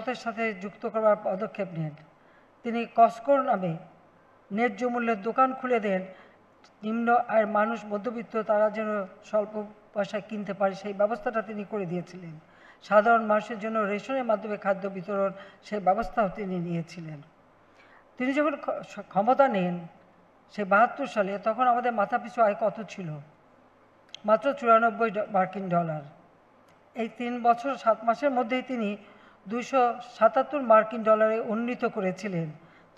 জগতের সাথে যুক্ত করবার পদক্ষেপ নেন। তিনি কসকোর নামে ন্যায্য মূল্যের দোকান খুলে দেন, নিম্ন আয়ের মানুষ, মধ্যবিত্ত তারা যেন স্বল্প পয়সায় কিনতে পারে সেই ব্যবস্থাটা তিনি করে দিয়েছিলেন। সাধারণ মানুষের জন্য রেশনের মাধ্যমে খাদ্য বিতরণ সেই ব্যবস্থাও তিনি নিয়েছিলেন। তিনি যখন ক্ষমতা নেন সেই ৭২ সালে, তখন আমাদের মাথাপিছু আয় কত ছিল? মাত্র ৯৪ মার্কিন ডলার। এই ৩ বছর ৭ মাসের মধ্যেই তিনি ২৭৭ মার্কিন ডলারে উন্নীত করেছিলেন,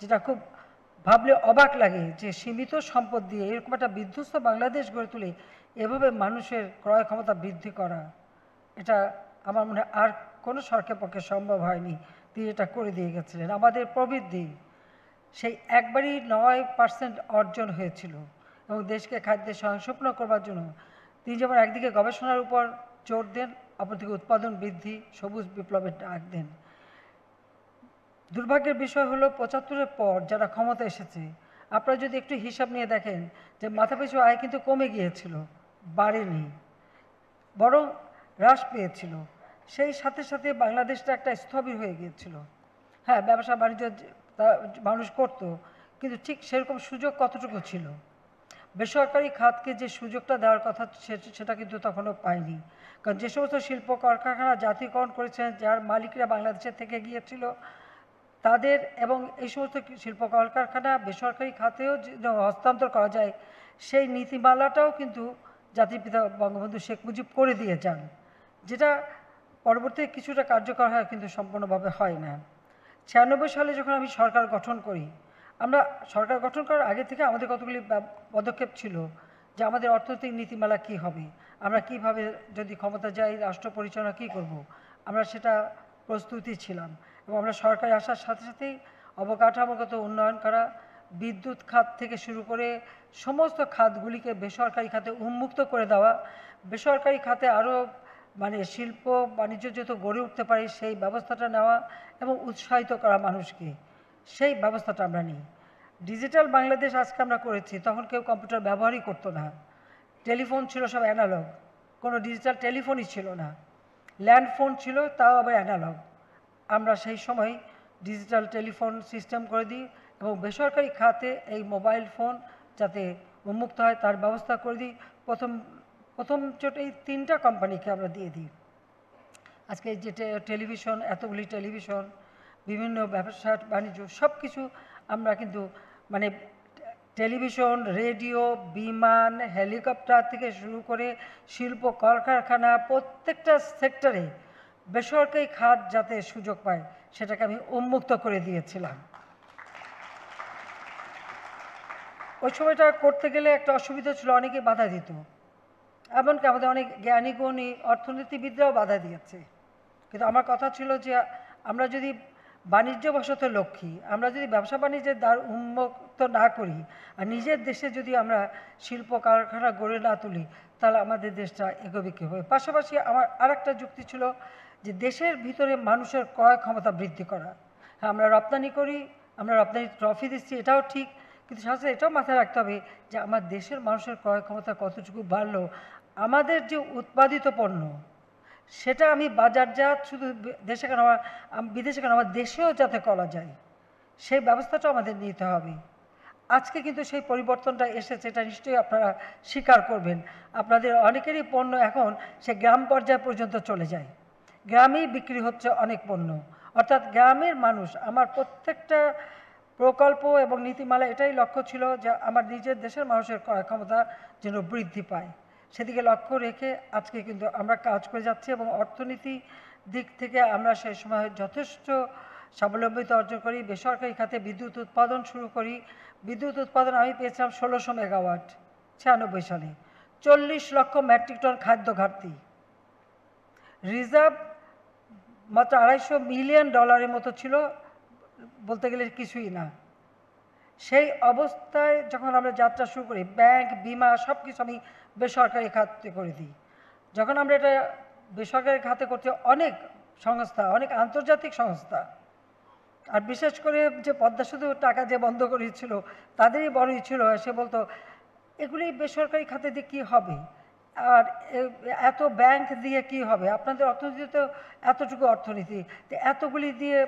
যেটা খুব ভাবলে অবাক লাগে যে সীমিত সম্পদ দিয়ে এরকম একটা বিধ্বস্ত বাংলাদেশ গড়ে তুলে এভাবে মানুষের ক্রয় ক্ষমতা বৃদ্ধি করা, এটা আমার মনে হয় আর কোনো সরকারের পক্ষে সম্ভব হয়নি। তিনি এটা করে দিয়ে গেছিলেন। আমাদের প্রবৃদ্ধি সেই একবারই ৯% অর্জন হয়েছিল এবং দেশকে খাদ্যে স্বয়ংসম্পূর্ণ করবার জন্য তিনি যেমন একদিকে গবেষণার উপর জোর দেন, অপরদিকে উৎপাদন বৃদ্ধি, সবুজ বিপ্লবের ডাক দেন। দুর্ভাগ্যের বিষয় হলো ৭৫-এর পর যারা ক্ষমতা এসেছে, আপনারা যদি একটু হিসাব নিয়ে দেখেন যে মাথাপিছু আয় কিন্তু কমে গিয়েছিল, বাড়েনি, বরং হ্রাস পেয়েছিল। সেই সাথে সাথে বাংলাদেশটা একটা স্থবির হয়ে গিয়েছিল। হ্যাঁ, ব্যবসা বাণিজ্য মানুষ করত, কিন্তু ঠিক সেরকম সুযোগ কতটুকু ছিল? বেসরকারি খাতকে যে সুযোগটা দেওয়ার কথা সেটা কিন্তু তখনও পায়নি। কারণ যে সমস্ত শিল্প কলকারখানা জাতীয়করণ করেছেন, যার মালিকরা বাংলাদেশের থেকে গিয়েছিল, তাদের এবং এই সমস্ত শিল্প কলকারখানা বেসরকারি খাতেও হস্তান্তর করা যায় সেই নীতিমালাটাও কিন্তু জাতির পিতা বঙ্গবন্ধু শেখ মুজিব করে দিয়ে যান, যেটা পরবর্তীতে কিছুটা কার্যকর হয় কিন্তু সম্পূর্ণভাবে হয় না। ৯৬ সালে যখন আমি সরকার গঠন করি, আমরা সরকার গঠন করার আগে থেকে আমাদের কতগুলি পদক্ষেপ ছিল যে আমাদের অর্থনৈতিক নীতিমালা কী হবে, আমরা কিভাবে যদি ক্ষমতা যাই রাষ্ট্র পরিচালনা কী করব, আমরা সেটা প্রস্তুতি ছিলাম। এবং আমরা সরকারে আসার সাথে সাথেই অবকাঠামোগত উন্নয়ন করা, বিদ্যুৎ খাত থেকে শুরু করে সমস্ত খাতগুলিকে বেসরকারি খাতে উন্মুক্ত করে দেওয়া, বেসরকারি খাতে আরও শিল্প বাণিজ্য যত গড়ে উঠতে পারে সেই ব্যবস্থাটা নেওয়া এবং উৎসাহিত করা মানুষকে, সেই ব্যবস্থাটা আমরা নিই। ডিজিটাল বাংলাদেশ আজকে আমরা করেছি, তখন কেউ কম্পিউটার ব্যবহারই করতো না। টেলিফোন ছিল সব অ্যানালগ, কোনো ডিজিটাল টেলিফোনই ছিল না। ল্যান্ড ফোন ছিল, তাও আবার অ্যানালগ। আমরা সেই সময় ডিজিটাল টেলিফোন সিস্টেম করে দিই এবং বেসরকারি খাতে এই মোবাইল ফোন যাতে উন্মুক্ত হয় তার ব্যবস্থা করে দিই। প্রথম চোটে এই 3টা কোম্পানিকে আমরা দিয়ে দিই। আজকে যে টেলিভিশন, এতগুলি টেলিভিশন, বিভিন্ন ব্যবসা বাণিজ্য সব কিছু আমরা কিন্তু টেলিভিশন, রেডিও, বিমান, হেলিকপ্টার থেকে শুরু করে শিল্প কলকারখানা, প্রত্যেকটা সেক্টরে বেসরকারি খাত যাতে সুযোগ পায় সেটাকে আমি উন্মুক্ত করে দিয়েছিলাম। ওই সময়টা করতে গেলে একটা অসুবিধা ছিল, অনেকে বাধা দিত, এমনকি আমাদের অনেক জ্ঞানী গুণী অর্থনীতিবিদরাও বাধা দিয়েছে। কিন্তু আমার কথা ছিল যে আমরা যদি বাণিজ্যবশত লক্ষ্মী, আমরা যদি ব্যবসা বাণিজ্যের দ্বার উন্মুক্ত না করি আর নিজের দেশে যদি আমরা শিল্প কারখানা গড়ে না তুলি, তাহলে আমাদের দেশটা এগোবে কীভাবে? পাশাপাশি আমার আরেকটা যুক্তি ছিল যে দেশের ভিতরে মানুষের ক্রয় ক্ষমতা বৃদ্ধি করা। হ্যাঁ, আমরা রপ্তানি করি, আমরা রপ্তানি ট্রফি দিচ্ছি, এটাও ঠিক, কিন্তু সাথে এটাও মাথায় রাখতে হবে যে আমার দেশের মানুষের ক্রয় ক্ষমতা কতটুকু বাড়লো, আমাদের যে উৎপাদিত পণ্য সেটা আমি বাজারজাত শুধু দেশে কেন, বিদেশে কেন, আমার দেশেও যাতে করা যায় সেই ব্যবস্থাটাও আমাদের নিতে হবে। আজকে কিন্তু সেই পরিবর্তনটা এসেছে, এটা নিশ্চয়ই আপনারা স্বীকার করবেন। আপনাদের অনেকেরই পণ্য এখন সে গ্রাম পর্যায় পর্যন্ত চলে যায়, গ্রামেই বিক্রি হচ্ছে অনেক পণ্য। অর্থাৎ গ্রামের মানুষ, আমার প্রত্যেকটা প্রকল্প এবং নীতিমালা এটাই লক্ষ্য ছিল যে আমার নিজের দেশের মানুষের ক্রয় ক্ষমতা যেন বৃদ্ধি পায়, সেদিকে লক্ষ্য রেখে আজকে কিন্তু আমরা কাজ করে যাচ্ছি এবং অর্থনীতি দিক থেকে আমরা সেই সময় যথেষ্ট স্বাবলম্বিতা অর্জন করি। বেসরকারি খাতে বিদ্যুৎ উৎপাদন শুরু করি। বিদ্যুৎ উৎপাদন আমি পেয়েছিলাম ১৬০০ মেগাওয়াট ৯৬ সালে, ৪০ লক্ষ মেট্রিক টন খাদ্য ঘাটতি, রিজার্ভ মাত্র $২৫০ মিলিয়ন মতো ছিল, বলতে গেলে কিছুই না। সেই অবস্থায় যখন আমরা যাত্রা শুরু করি, ব্যাংক, বিমা সব কিছু আমি বেসরকারি খাতে করে দিই। যখন আমরা এটা বেসরকারি খাতে করতে অনেক সংস্থা, অনেক আন্তর্জাতিক সংস্থা, আর বিশেষ করে যে পদ্মা সেতু টাকা যে বন্ধ করেছিল তাদেরই বড়ই ছিল, সে বলতো এগুলি বেসরকারি খাতে দিয়ে কী হবে, আর এত ব্যাংক দিয়ে কি হবে? আপনাদের অর্থনীতি তো এতটুকু অর্থনীতি, তো এতগুলি দিয়ে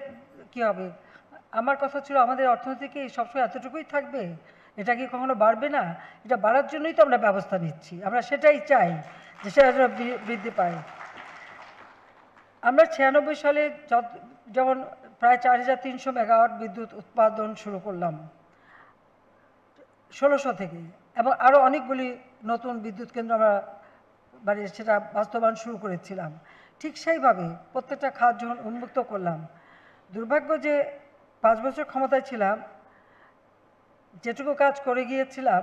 কি হবে? আমার কথা ছিল আমাদের অর্থনীতি কি সবসময় এতটুকুই থাকবে? এটা কি কখনো বাড়বে না? এটা বাড়ার জন্যই তো আমরা ব্যবস্থা নিচ্ছি, আমরা সেটাই চাই যে সেটা বৃদ্ধি পায়। আমরা 96 সালে যেমন প্রায় 4300 মেগাওয়াট বিদ্যুৎ উৎপাদন শুরু করলাম 1600 থেকে, এবং আরও অনেকগুলি নতুন বিদ্যুৎ কেন্দ্র আমরা মানে সেটা বাস্তবায়ন শুরু করেছিলাম। ঠিক সেইভাবে প্রত্যেকটা খাত যখন উন্মুক্ত করলাম, দুর্ভাগ্য যে 5 বছর ক্ষমতায় ছিলাম, যেটুকু কাজ করে গিয়েছিলাম,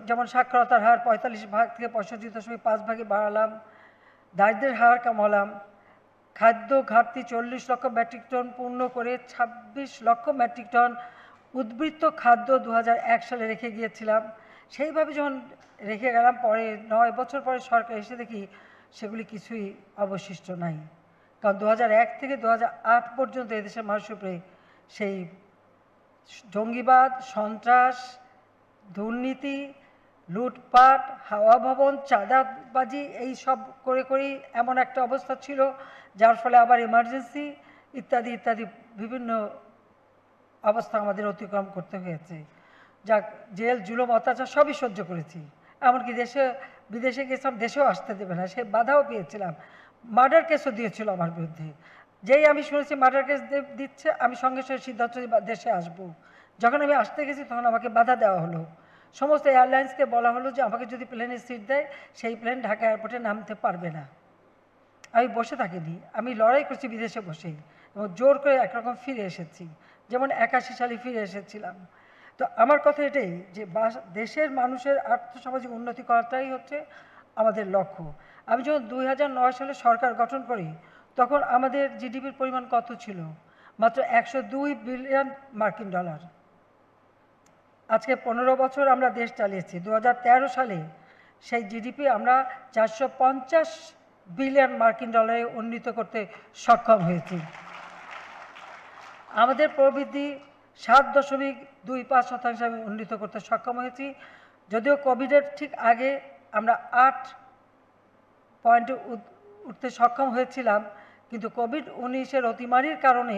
যেমন সাক্ষরতার হার 45% থেকে 65.5% বাড়ালাম, দারিদ্র্যের হার কমালাম, খাদ্য ঘাটতি 40 লক্ষ মেট্রিক টন পূর্ণ করে 26 লক্ষ মেট্রিক টন উদ্বৃত্ত খাদ্য 2001 সালে রেখে গিয়েছিলাম। সেইভাবে যখন রেখে গেলাম, পরে 9 বছর পরে সরকার এসে দেখি সেগুলি কিছুই অবশিষ্ট নাই। কারণ 2001 থেকে 2008 পর্যন্ত এদেশের মানুষের উপরে সেই জঙ্গিবাদ, সন্ত্রাস, দুর্নীতি, লুটপাট, হাওয়া ভবন, চাঁদাবাজি এই সব করে করেই এমন একটা অবস্থা ছিল, যার ফলে আবার ইমার্জেন্সি ইত্যাদি ইত্যাদি বিভিন্ন অবস্থা আমাদের অতিক্রম করতে হয়েছে। যাক, জেল, জুলুম, অত্যাচার সবই সহ্য করেছি। এমনকি বিদেশে গেছিলাম, দেশেও আসতে দেবে না, সে বাধাও পেয়েছিলাম। মার্ডার কেসও দিয়েছিল আমার বিরুদ্ধে। যেই আমি শুনেছি মার্ডার কেস দিচ্ছে, আমি সঙ্গে সঙ্গে সিদ্ধান্ত দেশে আসব। যখন আমি আসতে গেছি তখন আমাকে বাধা দেওয়া হলো। সমস্ত এয়ারলাইন্সকে বলা হলো যে আমাকে যদি প্লেনে সিট দেয়, সেই প্লেন ঢাকা এয়ারপোর্টে নামতে পারবে না। আমি বসে থাকিনি, আমি লড়াই করছি বিদেশে বসেই, এবং জোর করে একরকম ফিরে এসেছি, যেমন 81 সালে ফিরে এসেছিলাম। তো আমার কথা এটাই যে দেশের মানুষের আর্থসামাজিক উন্নতি করাটাই হচ্ছে আমাদের লক্ষ্য। আমি যখন 2009 সালে সরকার গঠন করি, তখন আমাদের জিডিপির পরিমাণ কত ছিল? মাত্র 102 বিলিয়ন মার্কিন ডলার। আজকে 15 বছর আমরা দেশ চালিয়েছি। 2013 সালে সেই জিডিপি আমরা 450 বিলিয়ন মার্কিন ডলারে উন্নীত করতে সক্ষম হয়েছি। আমাদের প্রবৃদ্ধি 7.25% আমি উন্নীত করতে সক্ষম হয়েছি। যদিও কোভিডের ঠিক আগে আমরা 8 পয়েন্টে উঠতে সক্ষম হয়েছিলাম, কিন্তু কোভিড-19 অতিমারির কারণে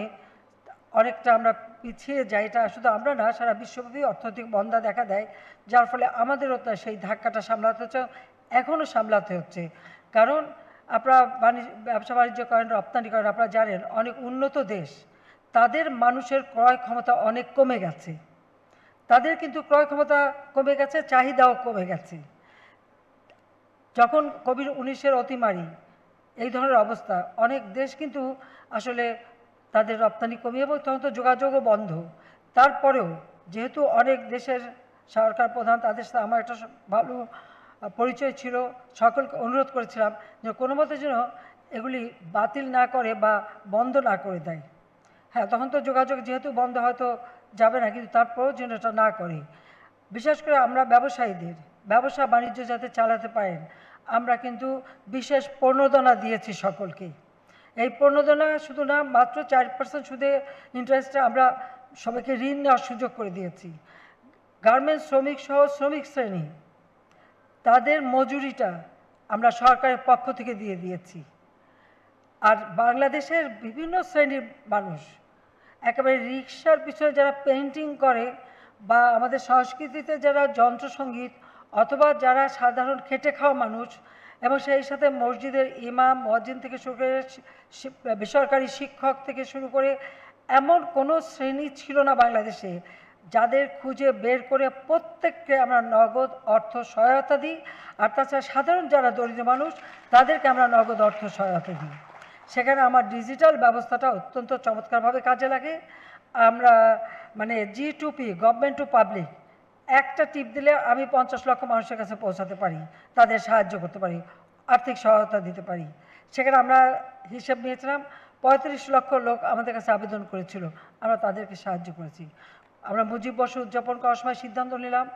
অনেকটা আমরা পিছিয়ে যাই। এটা শুধু আমরা না, সারা বিশ্বব্যাপী অর্থনৈতিক মন্দা দেখা দেয়, যার ফলে আমাদেরও সেই ধাক্কাটা সামলাতে হচ্ছে, এখনও সামলাতে হচ্ছে। কারণ আপনারা ব্যবসা বাণিজ্য করেন, রপ্তানি করেন, আপনারা জানেন অনেক উন্নত দেশ, তাদের মানুষের ক্রয় ক্ষমতা অনেক কমে গেছে। তাদের কিন্তু ক্রয় ক্ষমতা কমে গেছে, চাহিদাও কমে গেছে। যখন কোভিড-19 অতিমারি, এই ধরনের অবস্থা, অনেক দেশ কিন্তু আসলে তাদের রপ্তানি কমিয়ে, এবং তখন তো যোগাযোগও বন্ধ। তারপরেও যেহেতু অনেক দেশের সরকার প্রধান, তাদের সাথে আমার একটা ভালো পরিচয় ছিল, সকলকে অনুরোধ করেছিলাম যে কোনো মতে যেন এগুলি বাতিল না করে বা বন্ধ না করে দেয়। হ্যাঁ, তখন তো যোগাযোগ যেহেতু বন্ধ হয়তো যাবে না, কিন্তু তারপরেও যেন এটা না করে। বিশেষ করে আমরা ব্যবসায়ীদের ব্যবসা বাণিজ্য যাতে চালাতে পারেন, আমরা কিন্তু বিশেষ প্রণোদনা দিয়েছি সকলকে। এই প্রণোদনা শুধু না, মাত্র 4% সুদে ইন্টারেস্টে আমরা সবাইকে ঋণ নেওয়ার সুযোগ করে দিয়েছি। গার্মেন্টস শ্রমিক সহ শ্রমিক শ্রেণী, তাদের মজুরিটা আমরা সরকারের পক্ষ থেকে দিয়ে দিয়েছি। আর বাংলাদেশের বিভিন্ন শ্রেণীর মানুষ, একেবারে রিক্সার পিছনে যারা পেইন্টিং করে, বা আমাদের সংস্কৃতিতে যারা যন্ত্রসঙ্গীত, অথবা যারা সাধারণ খেটে খাওয়া মানুষ, এবং সেই সাথে মসজিদের ইমাম, মুয়াজ্জিন থেকে শুরু করে বেসরকারি শিক্ষক থেকে শুরু করে এমন কোনো শ্রেণী ছিল না বাংলাদেশে যাদের খুঁজে বের করে প্রত্যেককে আমরা নগদ অর্থ সহায়তা দিই। আর তাছাড়া সাধারণ যারা দরিদ্র মানুষ, তাদেরকে আমরা নগদ অর্থ সহায়তা দিই। সেখানে আমার ডিজিটাল ব্যবস্থাটা অত্যন্ত চমৎকারভাবে কাজে লাগে। আমরা মানে G2P, গভর্নমেন্ট টু পাবলিক, একটা টিপ দিলে আমি 50 লক্ষ মানুষের কাছে পৌঁছাতে পারি, তাদের সাহায্য করতে পারি, আর্থিক সহায়তা দিতে পারি। সেখানে আমরা হিসেব নিয়েছিলাম 35 লক্ষ লোক আমাদের কাছে আবেদন করেছিল, আমরা তাদেরকে সাহায্য করেছি। আমরা মুজিব বর্ষ উদযাপন করার সময় সিদ্ধান্ত নিলাম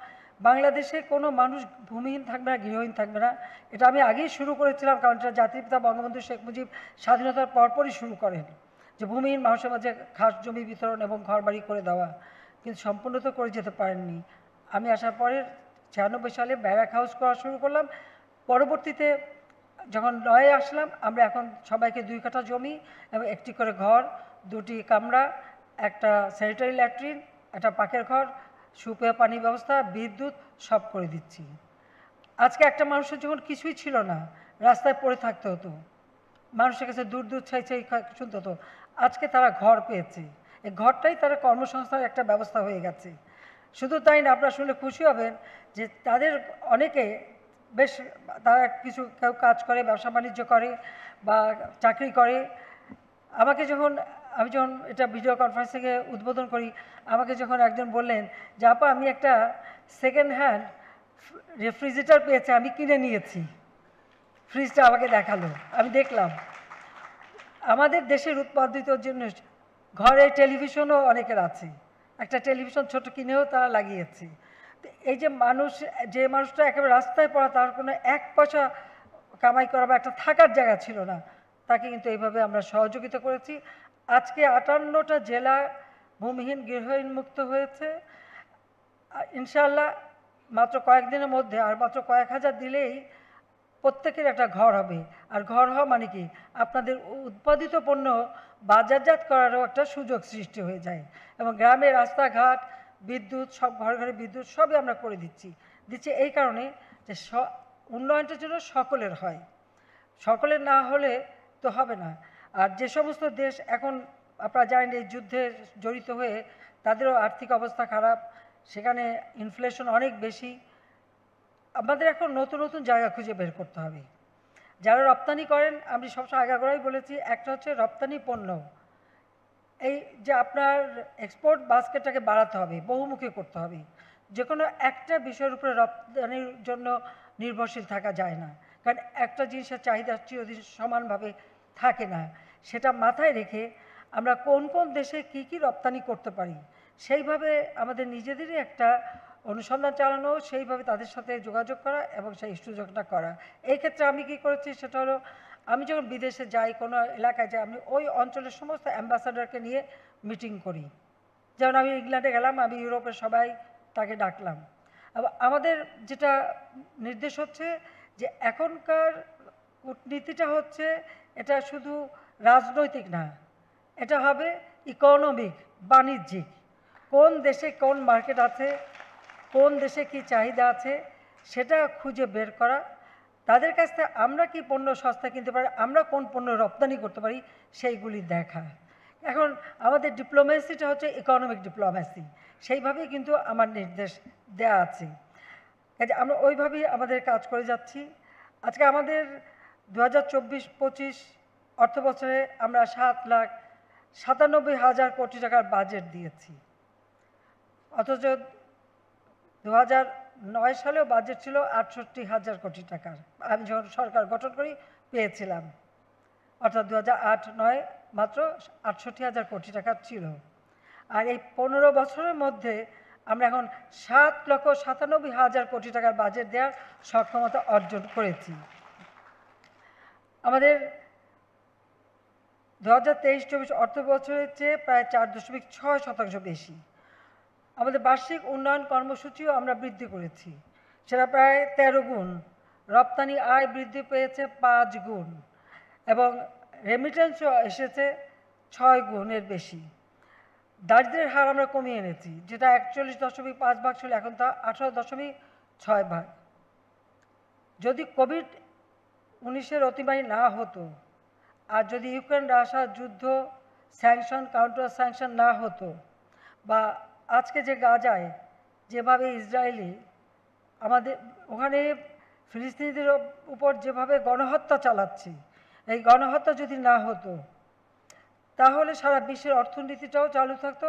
বাংলাদেশে কোনো মানুষ ভূমিহীন থাকবে না, গৃহহীন থাকবে না। এটা আমি আগেই শুরু করেছিলাম, কারণ এটা জাতির পিতা বঙ্গবন্ধু শেখ মুজিব স্বাধীনতার পরপরই শুরু করেন, যে ভূমিহীন মানুষের মাঝে খাস জমি বিতরণ এবং ঘরবাড়ি করে দেওয়া, কিন্তু সম্পূর্ণ তো করে যেতে পারেননি। আমি আসার পরের 96 সালে ব্যারাক হাউস করা শুরু করলাম। পরবর্তীতে যখন নয়ে আসলাম, আমরা এখন সবাইকে 2 কাঠা জমি এবং একটি করে ঘর, 2টি কামরা, একটা স্যানিটারি ল্যাট্রিন, একটা পাকের ঘর, সুপেয় পানি ব্যবস্থা, বিদ্যুৎ সব করে দিচ্ছি। আজকে একটা মানুষের যখন কিছুই ছিল না, রাস্তায় পড়ে থাকতে হতো, মানুষের কাছে দূর দূর ছাই ছাই শুনতে হতো, আজকে তারা ঘর পেয়েছে। এই ঘরটাই তারা কর্মসংস্থানের একটা ব্যবস্থা হয়ে গেছে। শুধু তাই না, আপনারা শুনলে খুশি হবেন যে তাদের অনেকে বেশ, তারা কিছু কেউ কাজ করে, ব্যবসা বাণিজ্য করে বা চাকরি করে। আমি যখন এটা ভিডিও কনফারেন্সিংয়ে উদ্বোধন করি, আমাকে যখন একজন বললেন যে আপা আমি একটা সেকেন্ড হ্যান্ড রেফ্রিজারেটর পেয়েছি, আমি কিনে নিয়েছি। ফ্রিজটা আমাকে দেখালো, আমি দেখলাম। আমাদের দেশের উৎপাদিত জিনিস, ঘরে টেলিভিশনও অনেকের আছে, একটা টেলিভিশন ছোট কিনেও তারা লাগিয়েছে। এই যে মানুষটা একেবারে রাস্তায় পড়া, তার কোনো 1 পয়সা কামাই করা বা একটা থাকার জায়গা ছিল না, তাকে কিন্তু এইভাবে আমরা সহযোগিতা করেছি। আজকে 58টা জেলা ভূমিহীন গৃহহীন মুক্ত হয়েছে। ইনশাআল্লাহ মাত্র কয়েকদিনের মধ্যে আর মাত্র কয়েক হাজার দিলেই প্রত্যেকের একটা ঘর হবে। আর ঘর হওয়া মানে কি, আপনাদের উৎপাদিত পণ্য বাজারজাত করারও একটা সুযোগ সৃষ্টি হয়ে যায়। এবং গ্রামে রাস্তাঘাট, বিদ্যুৎ, সব ঘরে ঘরে বিদ্যুৎ সবই আমরা করে দিচ্ছি এই কারণে যে উন্নয়নটা যেন সকলের হয়, সকলের না হলে তো হবে না। আর যে সমস্ত দেশ এখন আপনারা জানেন এই যুদ্ধে জড়িত হয়ে তাদেরও আর্থিক অবস্থা খারাপ, সেখানে ইনফ্লেশন অনেক বেশি, আমাদের এখন নতুন নতুন জায়গা খুঁজে বের করতে হবে। যারা রপ্তানি করেন, আমি সবসময় আগাগোড়াই বলেছি, একটা হচ্ছে রপ্তানি পণ্য, এই যে আপনার এক্সপোর্ট বাস্কেটটাকে বাড়াতে হবে, বহুমুখী করতে হবে। যে কোনো একটা বিষয়ের উপরে রপ্তানির জন্য নির্ভরশীল থাকা যায় না, কারণ একটা জিনিসের চাহিদা চিরদিন সমানভাবে থাকে না। সেটা মাথায় রেখে আমরা কোন কোন দেশে কি কি রপ্তানি করতে পারি, সেইভাবে আমাদের নিজেদেরই একটা অনুসন্ধান চালানো, সেইভাবে তাদের সাথে যোগাযোগ করা এবং সেই সুযোগটা করা। এই ক্ষেত্রে আমি কি করেছি সেটা হলো, আমি যখন বিদেশে যাই, কোনো এলাকায় যাই, আমি ওই অঞ্চলের সমস্ত অ্যাম্বাসাডারকে নিয়ে মিটিং করি। যেমন আমি ইংল্যান্ডে গেলাম, আমি ইউরোপের সবাই তাকে ডাকলাম। আমাদের যেটা নির্দেশ হচ্ছে যে এখনকার কূটনীতিটা হচ্ছে, এটা শুধু রাজনৈতিক না, এটা হবে ইকোনমিক, বাণিজ্যিক। কোন দেশে কোন মার্কেট আছে, কোন দেশে কি চাহিদা আছে, সেটা খুঁজে বের করা, তাদের কাছ থেকে আমরা কি পণ্য সস্তা কিনতে পারি, আমরা কোন পণ্য রপ্তানি করতে পারি, সেইগুলি দেখা। এখন আমাদের ডিপ্লোমেসিটা হচ্ছে ইকোনমিক ডিপ্লোমেসি, সেইভাবেই কিন্তু আমার নির্দেশ দেওয়া আছে। কাজে আমরা ওইভাবেই আমাদের কাজ করে যাচ্ছি। আজকে আমাদের 2024-25 অর্থ বছরে আমরা 7,97,000 কোটি টাকার বাজেট দিয়েছি, অথচ 2009 সালেও বাজেট ছিল 68,000 কোটি টাকার। আমি যখন সরকার গঠন করি পেয়েছিলাম, অর্থাৎ 2008-09 মাত্র 68,000 কোটি টাকা ছিল। আর এই 15 বছরের মধ্যে আমরা এখন 7,97,000 কোটি টাকার বাজেট দেওয়ার সক্ষমতা অর্জন করেছি। আমাদের 2023-24 অর্থ বছরের চেয়ে প্রায় 4.6% বেশি। আমাদের বার্ষিক উন্নয়ন কর্মসূচিও আমরা বৃদ্ধি করেছি, সেটা প্রায় 13 গুণ। রপ্তানি আয় বৃদ্ধি পেয়েছে 5 গুণ এবং রেমিটেন্সও এসেছে 6 গুণের বেশি। দারিদ্র্যের হার আমরা কমিয়ে এনেছি, যেটা 41.5 ভাগ ছিল, এখন তা 18.6 ভাগ। যদি কোভিড-19 অতিমারি না হতো, আর যদি ইউক্রেন রাশিয়া যুদ্ধ, স্যাংশন, কাউন্টার স্যাংশন না হতো, বা আজকে যে গাজায় যেভাবে ইসরায়েলি আমাদের ওখানে ফিলিস্তিনিদের উপর যেভাবে গণহত্যা চালাচ্ছে, এই গণহত্যা যদি না হতো, তাহলে সারা বিশ্বের অর্থনীতিটাও চালু থাকতো,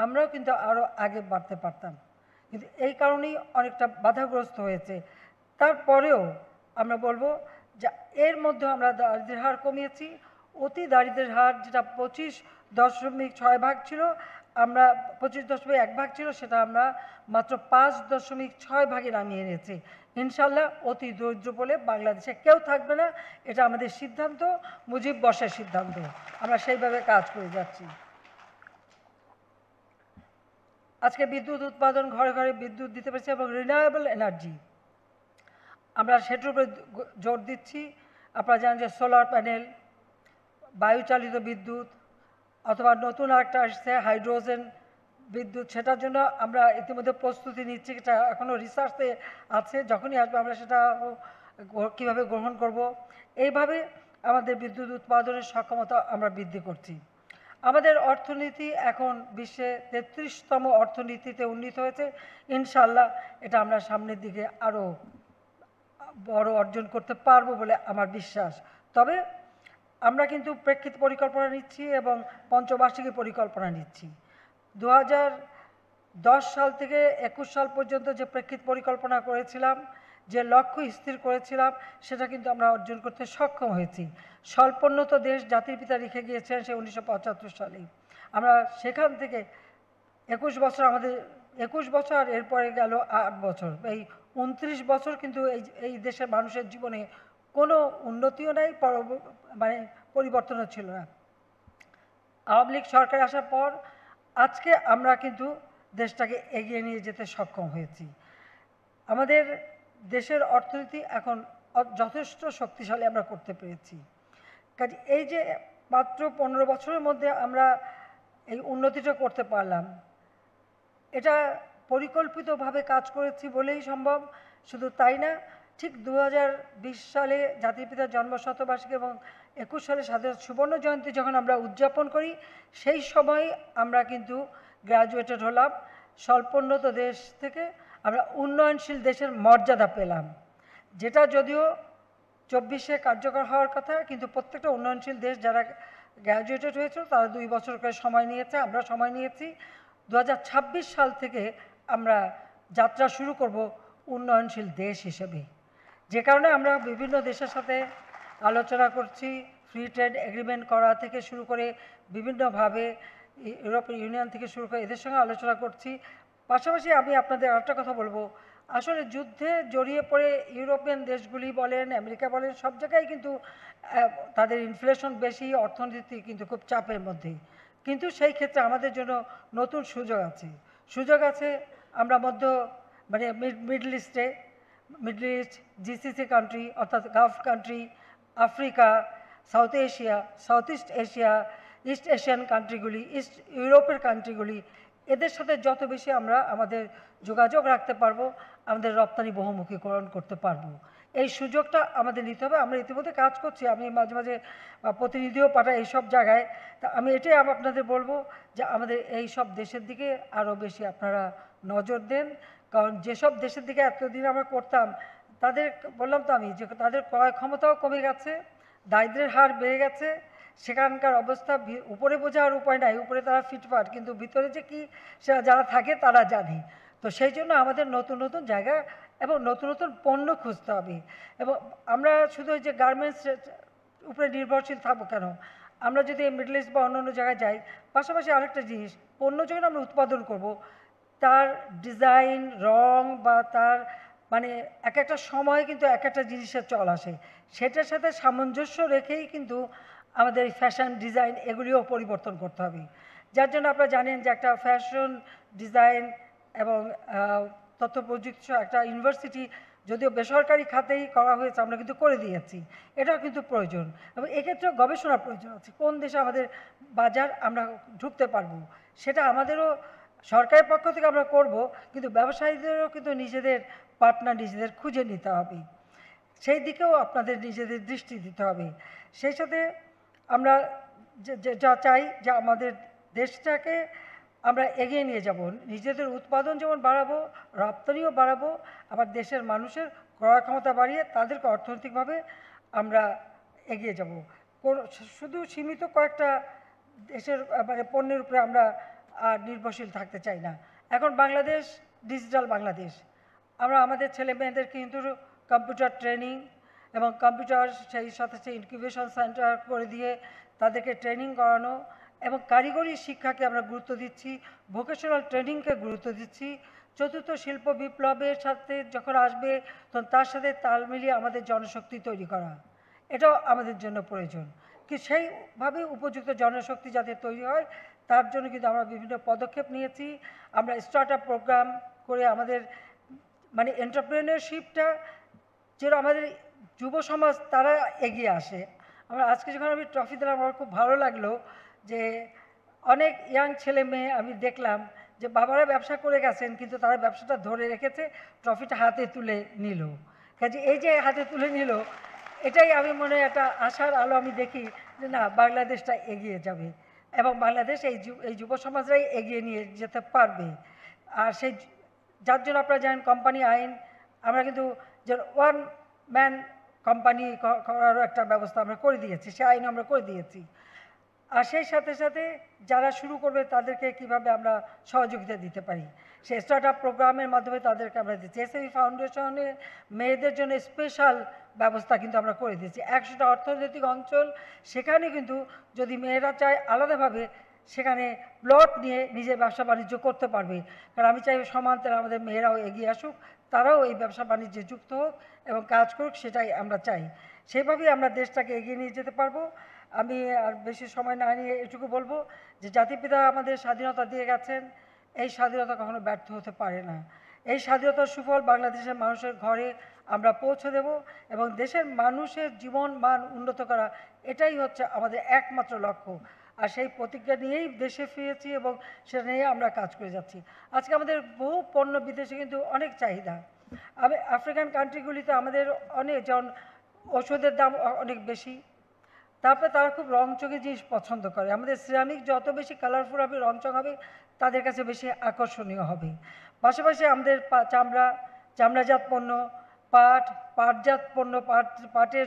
আমরাও কিন্তু আরও আগে বাড়তে পারতাম। কিন্তু এই কারণেই অনেকটা বাধাগ্রস্ত হয়েছে। তারপরেও আমরা বলবো যে এর মধ্যে আমরা দারিদ্র্যের হার কমিয়েছি। অতি দারিদ্র্যের হার যেটা 25.6 ভাগ ছিল, আমরা 25.1 ভাগ ছিল, সেটা আমরা মাত্র 5.6 ভাগে নামিয়ে এনেছি। ইনশাল্লাহ অতি দরিদ্র বলে বাংলাদেশে কেউ থাকবে না, এটা আমাদের সিদ্ধান্ত, মুজিব বর্ষের সিদ্ধান্ত, আমরা সেইভাবে কাজ করে যাচ্ছি। আজকে বিদ্যুৎ উৎপাদন, ঘরে ঘরে বিদ্যুৎ দিতে পারছি এবং রিনিউয়েবল এনার্জি আমরা সেটার উপরে জোর দিচ্ছি। আপনারা জানেন যে সোলার প্যানেল, বায়ুচালিত বিদ্যুৎ, অথবা নতুন আরেকটা আসছে হাইড্রোজেন বিদ্যুৎ, সেটার জন্য আমরা ইতিমধ্যে প্রস্তুতি নিচ্ছি। এটা এখনও রিসার্চে আছে, যখনই আসবে আমরা সেটা কীভাবে গ্রহণ করব। এইভাবে আমাদের বিদ্যুৎ উৎপাদনের সক্ষমতা আমরা বৃদ্ধি করছি। আমাদের অর্থনীতি এখন বিশ্বে 33তম অর্থনীতিতে উন্নীত হয়েছে। ইনশাআল্লাহ এটা আমরা সামনের দিকে আরও বড় অর্জন করতে পারবো বলে আমার বিশ্বাস। তবে আমরা কিন্তু প্রেক্ষিত পরিকল্পনা নিচ্ছি এবং পঞ্চবার্ষিকী পরিকল্পনা নিচ্ছি। 2010 সাল থেকে 21 সাল পর্যন্ত যে প্রেক্ষিত পরিকল্পনা করেছিলাম, যে লক্ষ্য স্থির করেছিলাম, সেটা কিন্তু আমরা অর্জন করতে সক্ষম হয়েছি। স্বল্পোন্নত দেশ জাতির পিতা রেখে গিয়েছেন সে 1975 সালেই। আমরা সেখান থেকে 21 বছর, আমাদের 21 বছর, এরপরে গেল 8 বছর, এই 29 বছর কিন্তু এই দেশের মানুষের জীবনে কোনো উন্নতিও নাই, মানে পরিবর্তনও ছিল না। আওয়ামী লীগ সরকার আসার পর আজকে আমরা কিন্তু দেশটাকে এগিয়ে নিয়ে যেতে সক্ষম হয়েছি। আমাদের দেশের অর্থনীতি এখন যথেষ্ট শক্তিশালী আমরা করতে পেরেছি। কাজে এই যে মাত্র 15 বছরের মধ্যে আমরা এই উন্নতিটা করতে পারলাম, এটা পরিকল্পিতভাবে কাজ করেছি বলেই সম্ভব। শুধু তাই না, ঠিক 2020 সালে জাতির পিতার জন্মশতবার্ষিকী এবং 21 সালে স্বাধীনতা সুবর্ণ জয়ন্তী যখন আমরা উদযাপন করি, সেই সময় আমরা কিন্তু গ্র্যাজুয়েটেড হলাম। স্বল্পোন্নত দেশ থেকে আমরা উন্নয়নশীল দেশের মর্যাদা পেলাম, যেটা যদিও 24-এ কার্যকর হওয়ার কথা, কিন্তু প্রত্যেকটা উন্নয়নশীল দেশ যারা গ্র্যাজুয়েটেড হয়েছিল তারা 2 বছর করে সময় নিয়েছে, আমরা সময় নিয়েছি। 2026 সাল থেকে আমরা যাত্রা শুরু করব উন্নয়নশীল দেশ হিসেবে। যে কারণে আমরা বিভিন্ন দেশের সাথে আলোচনা করছি, ফ্রি ট্রেড এগ্রিমেন্ট করা থেকে শুরু করে বিভিন্নভাবে ইউরোপীয় ইউনিয়ন থেকে শুরু করে এদের সঙ্গে আলোচনা করছি। পাশাপাশি আমি আপনাদের আরেকটা কথা বলবো, আসলে যুদ্ধে জড়িয়ে পড়ে ইউরোপিয়ান দেশগুলি বলেন, আমেরিকা বলেন, সব জায়গায় কিন্তু তাদের ইনফ্লেশন বেশি, অর্থনীতি কিন্তু খুব চাপের মধ্যে। কিন্তু সেই ক্ষেত্রে আমাদের জন্য নতুন সুযোগ আছে। আমরা মানে মিডল ইস্ট, জিসিসি কান্ট্রি অর্থাৎ gulf country, Africa, south east Asia, east Asian কান্ট্রিগুলি, ইস্ট ইউরোপের কান্ট্রিগুলি, এদের সাথে যত বেশি আমরা আমাদের যোগাযোগ রাখতে পারবো, আমাদের রপ্তানি বহুমুখীকরণ করতে পারবো। এই সুযোগটা আমাদের নিতে হবে। আমরা ইতিমধ্যে কাজ করছি, আমি মাঝে মাঝে প্রতিনিধিও পাঠাই এইসব জায়গায়। তা আমি এটাই আপনাদের বলবো যে আমাদের এই সব দেশের দিকে আরও বেশি আপনারা নজর দেন। কারণ যেসব দেশের দিকে এতদিন আমরা করতাম, তাদের বললাম তো আমি যে তাদের ক্রয় ক্ষমতাও কমে গেছে, দারিদ্র্যের হার বেড়ে গেছে, সেখানকার অবস্থা উপরে বোঝার উপায় নাই, উপরে তারা ফিটফাট, কিন্তু ভিতরে যে কি যারা থাকে তারা জানে। তো সেই জন্য আমাদের নতুন নতুন জায়গা এবং নতুন নতুন পণ্য খুঁজতে হবে। এবং আমরা শুধু ওই যে গার্মেন্টস উপরে নির্ভরশীল থাকবো কেন, আমরা যদি মিডল ইস্ট বা অন্য জায়গায় যাই, পাশাপাশি আরেকটা জিনিস, পণ্য যখন আমরা উৎপাদন করব, তার ডিজাইন, রং বা তার মানে এক একটা সময় কিন্তু এক একটা জিনিসের চল আসে, সেটার সাথে সামঞ্জস্য রেখেই কিন্তু আমাদের এই ফ্যাশন ডিজাইন এগুলিও পরিবর্তন করতে হবে। যার জন্য আপনারা জানেন যে একটা ফ্যাশন ডিজাইন এবং তথ্য প্রযুক্তি একটা ইউনিভার্সিটি যদিও বেসরকারি খাতেই করা হয়েছে, আমরা কিন্তু করে দিয়েছি, এটাও কিন্তু প্রয়োজন। এবং এক্ষেত্রেও গবেষণার প্রয়োজন আছে, কোন দেশে আমাদের বাজার আমরা ঢুকতে পারবো, সেটা আমাদেরও সরকারের পক্ষ থেকে আমরা করব, কিন্তু ব্যবসায়ীদেরও কিন্তু নিজেদের পার্টনার নিজেদের খুঁজে নিতে হবে, সেই দিকেও আপনাদের নিজেদের দৃষ্টি দিতে হবে। সেই সাথে আমরা যা চাই যে আমাদের দেশটাকে আমরা এগিয়ে নিয়ে যাব, নিজেদের উৎপাদন যেমন বাড়াবো, রপ্তানিও বাড়াবো, আবার দেশের মানুষের ক্রয় ক্ষমতা বাড়িয়ে তাদেরকে অর্থনৈতিকভাবে আমরা এগিয়ে যাব। শুধু সীমিত কয়েকটা দেশের মানে পণ্যের উপরে আমরা নির্ভরশীল থাকতে চাই না। এখন বাংলাদেশ ডিজিটাল বাংলাদেশ, আমরা আমাদের ছেলে মেয়েদের কিন্তু কম্পিউটার ট্রেনিং এবং কম্পিউটার সেই সাথে ইনকিউবেশন সেন্টার করে দিয়ে তাদেরকে ট্রেনিং করানো এবং কারিগরি শিক্ষাকে আমরা গুরুত্ব দিচ্ছি, ভোকেশনাল ট্রেনিংকে গুরুত্ব দিচ্ছি। চতুর্থ শিল্প বিপ্লবের সাথে যখন আসবে তখন তার সাথে তাল মিলিয়ে আমাদের জনশক্তি তৈরি করা, এটাও আমাদের জন্য প্রয়োজন। কি সেইভাবে উপযুক্ত জনশক্তি যাতে তৈরি হয় তার জন্য কিন্তু আমরা বিভিন্ন পদক্ষেপ নিয়েছি। আমরা স্টার্ট আপ প্রোগ্রাম করে আমাদের মানে এন্টারপ্রেনারশিপটা যেন আমাদের যুব সমাজ তারা এগিয়ে আসে। আমরা আজকে যখন আমি ট্রফি দিলাম আমার খুব ভালো লাগলো যে অনেক ইয়াং ছেলে মেয়ে আমি দেখলাম যে বাবারা ব্যবসা করে গেছেন কিন্তু তারা ব্যবসাটা ধরে রেখেছে, ট্রফিটা হাতে তুলে নিল। কাজে এই যে হাতে তুলে নিল, এটাই আমি মনে হয় একটা আশার আলো আমি দেখি যে না, বাংলাদেশটা এগিয়ে যাবে এবং বাংলাদেশ এই যুব সমাজরাই এগিয়ে নিয়ে যেতে পারবে। আর সেই যার জন্য আপনারা জানেন কোম্পানি আইন আমরা কিন্তু যে ওয়ান ম্যান কোম্পানি করারও একটা ব্যবস্থা আমরা করে দিয়েছি, সে আইন আমরা করে দিয়েছি। আর সেই সাথে সাথে যারা শুরু করবে তাদেরকে কিভাবে আমরা সহযোগিতা দিতে পারি, সেই স্টার্ট আপ প্রোগ্রামের মাধ্যমে তাদেরকে আমরা দিচ্ছি। এসএমই ফাউন্ডেশনে মেয়েদের জন্য স্পেশাল ব্যবস্থা কিন্তু আমরা করে দিয়েছি। 100টা অর্থনৈতিক অঞ্চল, সেখানে কিন্তু যদি মেয়েরা চায় আলাদাভাবে সেখানে প্লট নিয়ে নিজের ব্যবসা বাণিজ্য করতে পারবে। কারণ আমি চাই সমান্তরালে আমাদের মেয়েরাও এগিয়ে আসুক, তারাও এই ব্যবসা বাণিজ্যে যুক্ত হোক এবং কাজ করুক, সেটাই আমরা চাই। সেভাবেই আমরা দেশটাকে এগিয়ে নিয়ে যেতে পারবো। আমি আর বেশি সময় না নিয়ে এটুকু বলবো যে জাতিপিতা আমাদের স্বাধীনতা দিয়ে গেছেন, এই স্বাধীনতা কখনো ব্যর্থ হতে পারে না। এই স্বাধীনতার সুফল বাংলাদেশের মানুষের ঘরে আমরা পৌঁছে দেব এবং দেশের মানুষের জীবন মান উন্নত করা, এটাই হচ্ছে আমাদের একমাত্র লক্ষ্য। আর সেই প্রতিজ্ঞা নিয়েই দেশে ফিরেছি এবং সেটা নিয়ে আমরা কাজ করে যাচ্ছি। আজকে আমাদের বহু পণ্য বিদেশে কিন্তু অনেক চাহিদা। আফ্রিকান কান্ট্রিগুলিতে আমাদের অনেক, যেমন ওষুধের দাম অনেক বেশি, তারপরে তারা খুব রংচঙে জিনিস পছন্দ করে। আমাদের সিরামিক যত বেশি কালারফুল হবে, রংচং হবে, তাদের কাছে বেশি আকর্ষণীয় হবে। পাশাপাশি আমাদের চামড়াজাত পণ্য, পাটজাত পণ্য, পাটের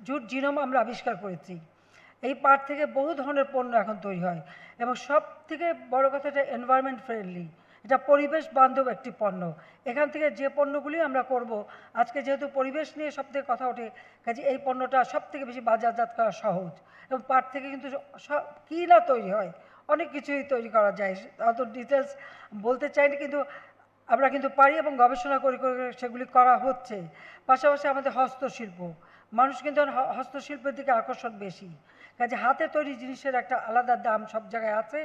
জুট জিনোম আমরা আবিষ্কার করেছি। এই পাট থেকে বহু ধরনের পণ্য এখন তৈরি হয় এবং সব থেকে বড় কথা, এটা এনভায়রনমেন্ট ফ্রেন্ডলি, এটা পরিবেশ বান্ধব একটি পণ্য। এখান থেকে যে পণ্যগুলি আমরা করব, আজকে যেহেতু পরিবেশ নিয়ে সব থেকে কথা ওঠে, কাজে এই পণ্যটা সব থেকে বেশি বাজারজাত করা সহজ। এবং পাট থেকে কিন্তু সব কী না তৈরি হয়, অনেক কিছুই তৈরি করা যায়, অত ডিটেলস বলতে চাই না, কিন্তু আমরা কিন্তু পারি এবং গবেষণা করে করে সেগুলি করা হচ্ছে। পাশাপাশি আমাদের হস্তশিল্প, মানুষ কিন্তু হস্তশিল্পের দিকে আকর্ষণ বেশি। কাজে হাতে তৈরি জিনিসের একটা আলাদা দাম সব জায়গায় আছে।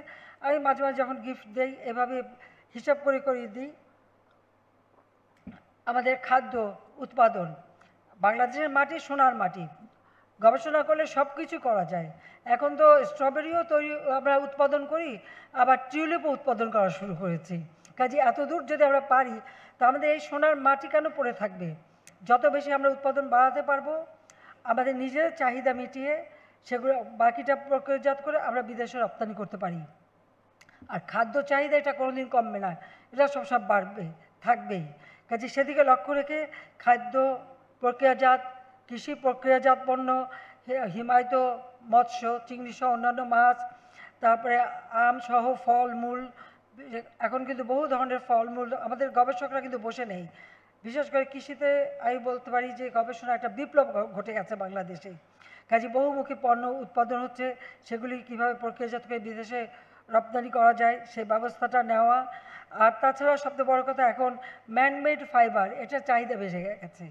আমি মাঝে মাঝে যখন গিফট দেই, এভাবে হিসাব করে করে দিই। আমাদের খাদ্য উৎপাদন, বাংলাদেশের মাটি সোনার মাটি, গবেষণা করলে সব কিছু করা যায়। এখন তো স্ট্রবেরিও তৈরি আমরা উৎপাদন করি, আবার টিউলিপও উৎপাদন করা শুরু করেছি। কাজে এত দূর যদি আমরা পারি, তা আমাদের এই সোনার মাটি কেন পড়ে থাকবে? যত বেশি আমরা উৎপাদন বাড়াতে পারবো, আমাদের নিজের চাহিদা মিটিয়ে সেগুলো বাকিটা প্রক্রিয়াজাত করে আমরা বিদেশে রপ্তানি করতে পারি। আর খাদ্য চাহিদা এটা কোনোদিন কমবে না, এটা সবসময় বাড়বে, থাকবেই। কাজে সেদিকে লক্ষ্য রেখে খাদ্য প্রক্রিয়াজাত, কৃষি প্রক্রিয়াজাত পণ্য, হিমায়িত মৎস্য, চিংড়ি সহ অন্যান্য মাছ, তারপরে আম সহ ফলমূল, এখন কিন্তু বহু ধরনের ফলমূল, আমাদের গবেষকরা কিন্তু বসে নেই। বিশেষ করে কৃষিতে আমি বলতে পারি যে গবেষণা একটা বিপ্লব ঘটে গেছে বাংলাদেশে। কাজে বহুমুখী পণ্য উৎপাদন হচ্ছে, সেগুলি কীভাবে প্রক্রিয়াজাত করে বিদেশে রপ্তানি করা যায় সেই ব্যবস্থাটা নেওয়া। আর তাছাড়া সবচেয়ে বড় কথা, এখন ম্যানমেড ফাইবার, এটার চাহিদা বেড়ে গেছে।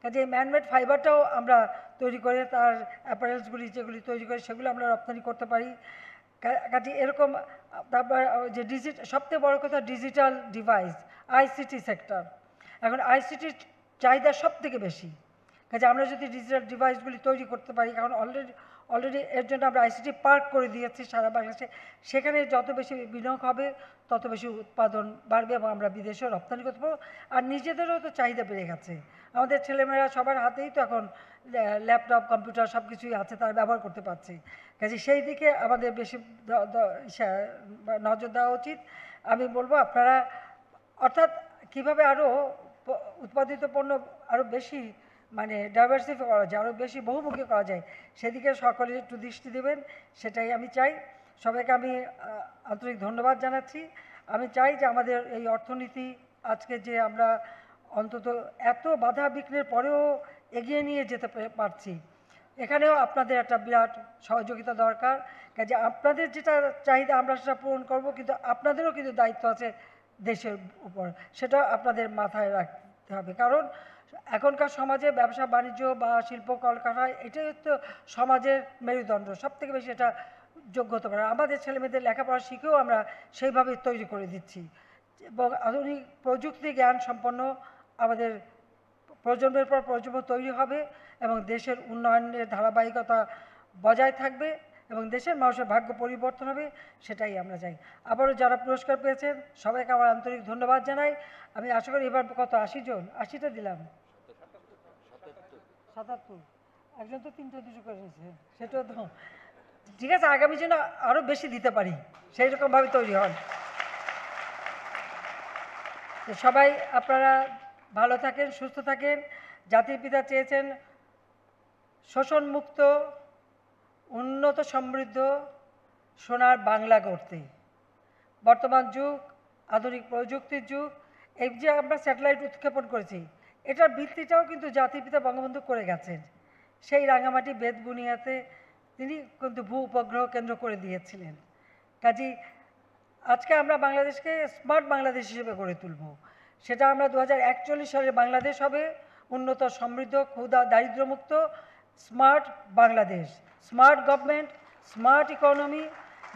কাজে এই ম্যানমেড ফাইবারটাও আমরা তৈরি করে তার অ্যাপারেলসগুলি যেগুলি তৈরি করে সেগুলো আমরা রপ্তানি করতে পারি। কাজে এরকম, তারপর যে সবচেয়ে বড় কথা ডিজিটাল ডিভাইস, আইসিটি সেক্টর, এখন আইসিটির চাহিদা সব থেকে বেশি। কাজে আমরা যদি ডিজিটাল ডিভাইসগুলি তৈরি করতে পারি, কারণ অলরেডি এর জন্য আমরা আইসিটি পার্ক করে দিয়েছি সারা বাংলাদেশে, সেখানে যত বেশি বিনিয়োগ হবে তত বেশি উৎপাদন বাড়বে এবং আমরা বিদেশেও রপ্তানি করতে পারবো। আর নিজেদেরও তো চাহিদা বেড়ে গেছে, আমাদের ছেলেমেয়েরা সবার হাতেই তো এখন ল্যাপটপ, কম্পিউটার সব কিছুই আছে, তারা ব্যবহার করতে পারছে। কাজে সেই দিকে আমাদের বেশি নজর দেওয়া উচিত। আমি বলবো আপনারা, অর্থাৎ কীভাবে আরও উৎপাদিত পণ্য আরও বেশি মানে ডাইভার্সিফাই করা যায়, আরও বেশি বহুমুখী করা যায়, সেদিকে সকলে একটু দৃষ্টি দেবেন, সেটাই আমি চাই। সবাইকে আমি আন্তরিক ধন্যবাদ জানাচ্ছি। আমি চাই যে আমাদের এই অর্থনীতি আজকে যে আমরা অন্তত এত বাধা বিঘ্নের পরেও এগিয়ে নিয়ে যেতে পারছি, এখানেও আপনাদের একটা বিরাট সহযোগিতা দরকার। কাজে আপনাদের যেটা চাহিদা আমরা সেটা পূরণ করব, কিন্তু আপনাদেরও কিন্তু দায়িত্ব আছে দেশের উপর, সেটা আপনাদের মাথায় রাখতে হবে। কারণ এখনকার সমাজে ব্যবসা বাণিজ্য বা শিল্প কলকারখানা এটাই তো সমাজের মেরুদণ্ড, সবথেকে বেশি এটা যোগ্যতা করা। আমাদের ছেলেমেয়েদের লেখাপড়া শিখেও আমরা সেইভাবে তৈরি করে দিচ্ছি এবং আধুনিক প্রযুক্তি জ্ঞান সম্পন্ন আমাদের প্রজন্মের পর প্রজন্ম তৈরি হবে এবং দেশের উন্নয়নের ধারাবাহিকতা বজায় থাকবে এবং দেশের মানুষের ভাগ্য পরিবর্তন হবে, সেটাই আমরা চাই। আবারও যারা পুরস্কার পেয়েছেন সবাইকে আমার আন্তরিক ধন্যবাদ জানাই। আমি আশা করি এবার কত 80 জন, 80টা দিলাম, 77, একজন তো 3টা 2টো করেছে, সেটাও তো ঠিক আছে। আগামী জন্য আরও বেশি দিতে পারি, সেই রকমভাবে তৈরি হন। তো সবাই আপনারা ভালো থাকেন, সুস্থ থাকেন। জাতির পিতা চেয়েছেন শোষণমুক্ত, উন্নত, সমৃদ্ধ সোনার বাংলা গড়তে। বর্তমান যুগ আধুনিক প্রযুক্তির যুগ। এই যে আমরা স্যাটেলাইট উৎক্ষেপণ করেছি, এটার ভিত্তিটাও কিন্তু জাতির পিতা বঙ্গবন্ধু করে গেছেন। সেই রাঙামাটি বেতবুনিয়াতে তিনি কিন্তু ভূ উপগ্রহ কেন্দ্র করে দিয়েছিলেন। কাজেই আজকে আমরা বাংলাদেশকে স্মার্ট বাংলাদেশ হিসেবে গড়ে তুলব। সেটা আমরা 2041 সালে বাংলাদেশ হবে উন্নত, সমৃদ্ধ, ক্ষুধা দারিদ্র্যমুক্ত smart Bangladesh. Smart government, smart economy,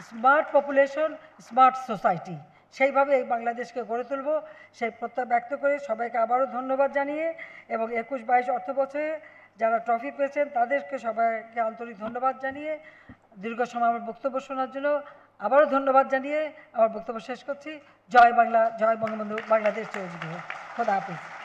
smart population, smart society, সেইভাবে এই বাংলাদেশকে গড়ে তুলব, সেই প্রত্যয় ব্যক্ত করে সবাইকে আবারও ধন্যবাদ জানিয়ে এবং 21-22 অর্থবছরে যারা ট্রফি পেয়েছেন তাদেরকে সবাইকে আন্তরিক ধন্যবাদ জানিয়ে দীর্ঘ সময় আমার বক্তব্য শোনার জন্য আবারও ধন্যবাদ জানিয়ে আমার বক্তব্য শেষ করছি। জয় বাংলা, জয় বঙ্গবন্ধু, বাংলাদেশ চিরজীবী হোক। খোদা হাফেজ।